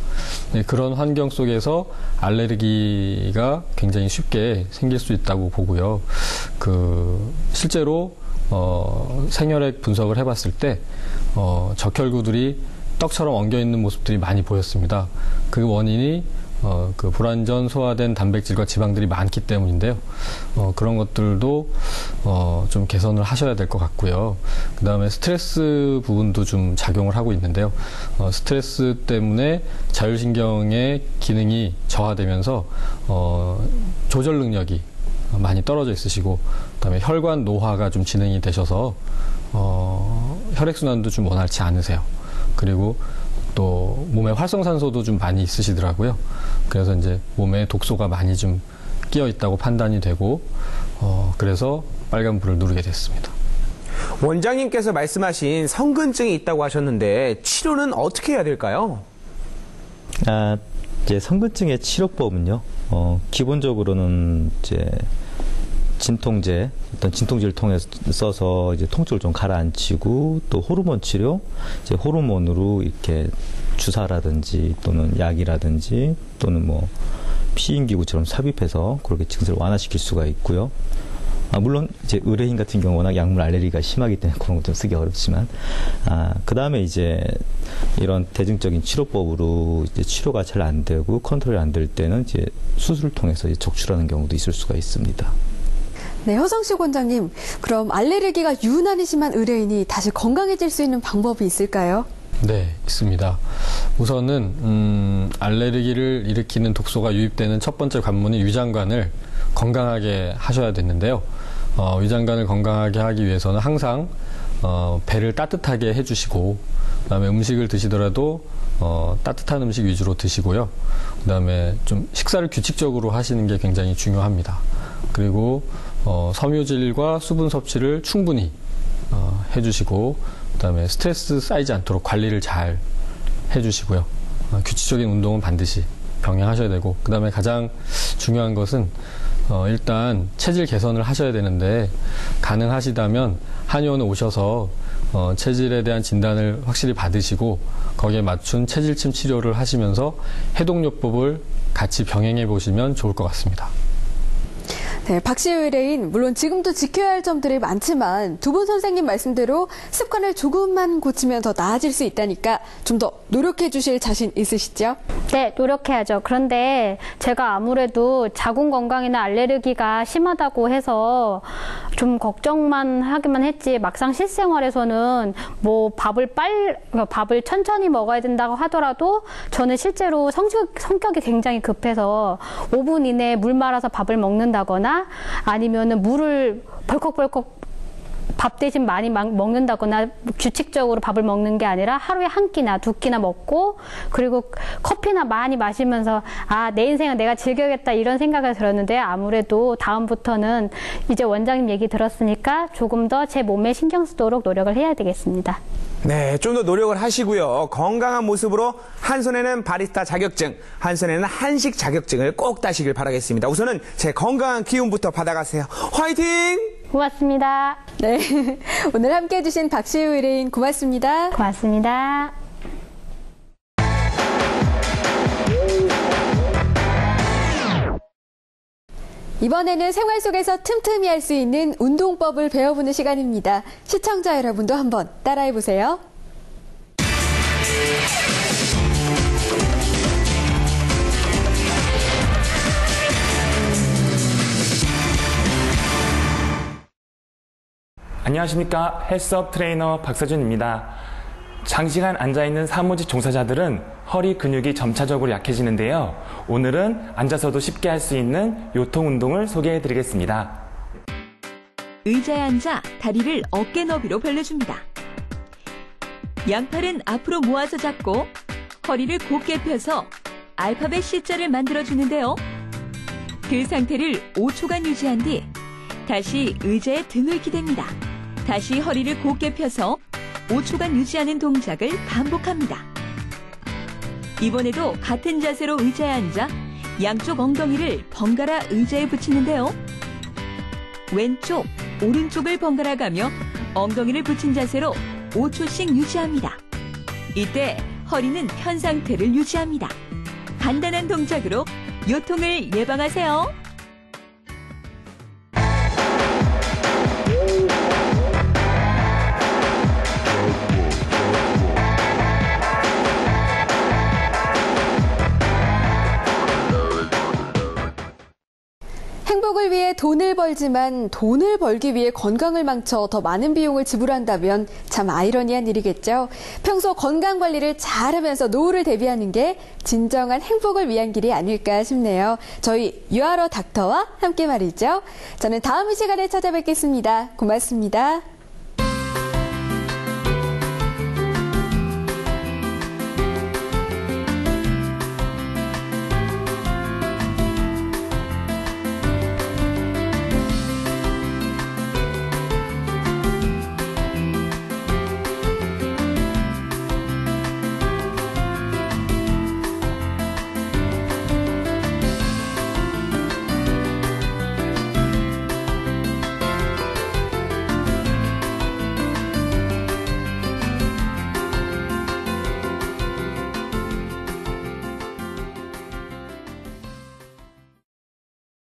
네, 그런 환경 속에서 알레르기가 굉장히 쉽게 생길 수 있다고 보고요. 실제로 생혈액 분석을 해봤을 때 적혈구들이 떡처럼 엉겨 있는 모습들이 많이 보였습니다. 그 원인이 그 불완전 소화된 단백질과 지방들이 많기 때문인데요. 그런 것들도 좀 개선을 하셔야 될 것 같고요. 그 다음에 스트레스 부분도 좀 작용을 하고 있는데요. 스트레스 때문에 자율신경의 기능이 저하되면서 조절 능력이 많이 떨어져 있으시고 그다음에 혈관 노화가 좀 진행이 되셔서 혈액순환도 좀 원활치 않으세요. 그리고 또 몸에 활성산소도 좀 많이 있으시더라고요. 그래서 이제 몸에 독소가 많이 좀 끼어 있다고 판단이 되고 그래서 빨간불을 누르게 됐습니다. 원장님께서 말씀하신 성근증이 있다고 하셨는데 치료는 어떻게 해야 될까요? 이제 성근증의 치료법은요. 기본적으로는 이제 진통제, 어떤 진통제를 써서 이제 통증을 좀 가라앉히고 또 호르몬 치료, 이제 호르몬으로 이렇게 주사라든지 또는 약이라든지 또는 뭐 피임기구처럼 삽입해서 그렇게 증세를 완화시킬 수가 있고요. 물론 이제 의뢰인 같은 경우 워낙 약물 알레르기가 심하기 때문에 그런 거 좀 쓰기 어렵지만, 그 다음에 이제 이런 대증적인 치료법으로 이제 치료가 잘 안 되고 컨트롤이 안 될 때는 이제 수술을 통해서 이제 적출하는 경우도 있을 수가 있습니다. 네, 허성식 원장님, 그럼 알레르기가 유난히 심한 의뢰인이 다시 건강해질 수 있는 방법이 있을까요? 네, 있습니다. 우선은 알레르기를 일으키는 독소가 유입되는 첫 번째 관문이 위장관을 건강하게 하셔야 되는데요. 위장관을 건강하게 하기 위해서는 항상 배를 따뜻하게 해주시고 그다음에 음식을 드시더라도 따뜻한 음식 위주로 드시고요. 그다음에 좀 식사를 규칙적으로 하시는 게 굉장히 중요합니다. 그리고 섬유질과 수분 섭취를 충분히 해주시고 그다음에 스트레스 쌓이지 않도록 관리를 잘 해주시고요. 규칙적인 운동은 반드시 병행하셔야 되고 그다음에 가장 중요한 것은 일단 체질 개선을 하셔야 되는데 가능하시다면 한의원에 오셔서 체질에 대한 진단을 확실히 받으시고 거기에 맞춘 체질침 치료를 하시면서 해독요법을 같이 병행해 보시면 좋을 것 같습니다. 네, 박씨 의뢰인 물론 지금도 지켜야 할 점들이 많지만 두 분 선생님 말씀대로 습관을 조금만 고치면 더 나아질 수 있다니까 좀 더 노력해 주실 자신 있으시죠? 네, 노력해야죠. 그런데 제가 아무래도 자궁 건강이나 알레르기가 심하다고 해서 좀 걱정만 하기만 했지 막상 실생활에서는 뭐 밥을 천천히 먹어야 된다고 하더라도 저는 실제로 성격이 굉장히 급해서 5분 이내에 물 말아서 밥을 먹는다거나 아니면은 물을 벌컥벌컥 밥 대신 많이 먹는다거나 규칙적으로 밥을 먹는 게 아니라 하루에 한 끼나 두 끼나 먹고 그리고 커피나 많이 마시면서 내 인생은 내가 즐겨야겠다 이런 생각을 들었는데 아무래도 다음부터는 이제 원장님 얘기 들었으니까 조금 더 제 몸에 신경 쓰도록 노력을 해야 되겠습니다. 네, 좀 더 노력을 하시고요. 건강한 모습으로 한 손에는 바리스타 자격증, 한 손에는 한식 자격증을 꼭 따시길 바라겠습니다. 우선은 제 건강한 기운부터 받아가세요. 화이팅! 고맙습니다. 네, 오늘 함께해 주신 박시우 의뢰인 고맙습니다. 고맙습니다. 이번에는 생활 속에서 틈틈이 할 수 있는 운동법을 배워보는 시간입니다. 시청자 여러분도 한번 따라해보세요. 안녕하십니까. 헬스업 트레이너 박서준입니다. 장시간 앉아있는 사무직 종사자들은 허리 근육이 점차적으로 약해지는데요. 오늘은 앉아서도 쉽게 할 수 있는 요통 운동을 소개해 드리겠습니다. 의자에 앉아 다리를 어깨 너비로 벌려줍니다. 양팔은 앞으로 모아서 잡고 허리를 곧게 펴서 알파벳 C자를 만들어주는데요. 그 상태를 5초간 유지한 뒤 다시 의자에 등을 기댑니다. 다시 허리를 곧게 펴서 5초간 유지하는 동작을 반복합니다. 이번에도 같은 자세로 의자에 앉아 양쪽 엉덩이를 번갈아 의자에 붙이는데요. 왼쪽, 오른쪽을 번갈아 가며 엉덩이를 붙인 자세로 5초씩 유지합니다. 이때 허리는 편 상태를 유지합니다. 간단한 동작으로 요통을 예방하세요. 행복을 위해 돈을 벌지만 돈을 벌기 위해 건강을 망쳐 더 많은 비용을 지불한다면 참 아이러니한 일이겠죠. 평소 건강 관리를 잘하면서 노후를 대비하는 게 진정한 행복을 위한 길이 아닐까 싶네요. 저희 유아러 닥터와 함께 말이죠. 저는 다음 시간에 찾아뵙겠습니다. 고맙습니다.